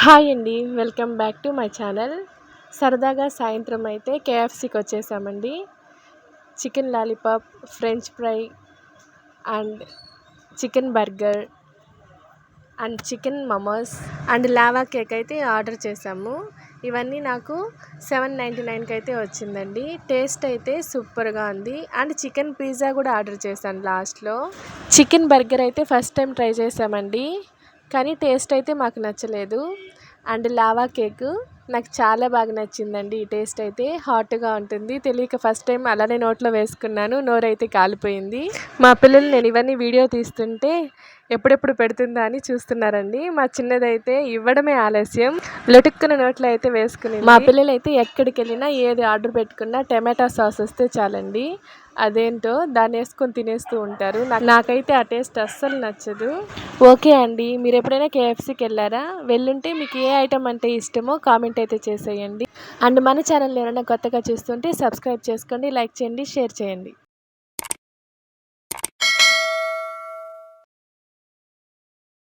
Hi అండి. Welcome back to my channel. సరదాగా సాయంత్రం అయితే కేఎఫ్‌సీకి వచ్చేసామండి. Chicken lollipop, French fry and chicken burger and chicken momos and lava cake అయితే ఆర్డర్ చేశాము. ఇవన్నీ నాకు 799కి అయితే వచ్చిందండి. టేస్ట్ అయితే సూపర్గా ఉంది. అండ్ చికెన్ పిజ్జా కూడా ఆర్డర్ చేశాను లాస్ట్లో. చికెన్ బర్గర్ అయితే ఫస్ట్ టైం ట్రై చేసామండి, కానీ టేస్ట్ అయితే మాకు నచ్చలేదు. అండ్ లావా కేక్ నాకు చాలా బాగా నచ్చిందండి. ఈ టేస్ట్ అయితే హాట్గా ఉంటుంది. తెలియక ఫస్ట్ టైం అలానే నోట్లో వేసుకున్నాను. నోరైతే కాలిపోయింది. మా పిల్లలు నేను ఇవన్నీ వీడియో తీస్తుంటే ఎప్పుడెప్పుడు పెడుతుందా అని చూస్తున్నారండి. మా చిన్నదైతే ఇవ్వడమే ఆలస్యం, లొటుక్కున నోట్లో అయితే వేసుకుని. మా పిల్లలైతే ఎక్కడికి వెళ్ళినా ఏది ఆర్డర్ పెట్టుకున్నా టమాటా సాస్ వస్తే చాలండి, అదేంటో దాన్ని వేసుకొని తినేస్తూ ఉంటారు. నాకైతే ఆ టేస్ట్ అస్సలు నచ్చదు. ఓకే అండి, మీరు ఎప్పుడైనా కేఎఫ్సీకి వెళ్ళారా? వెళ్ళుంటే మీకు ఏ ఐటమ్ అంటే ఇష్టమో కామెంట్ అయితే చేసేయండి. అండ్ మన ఛానల్ ఎవరైనా కొత్తగా చూస్తుంటే సబ్స్క్రైబ్ చేసుకోండి, లైక్ చేయండి, షేర్ చేయండి.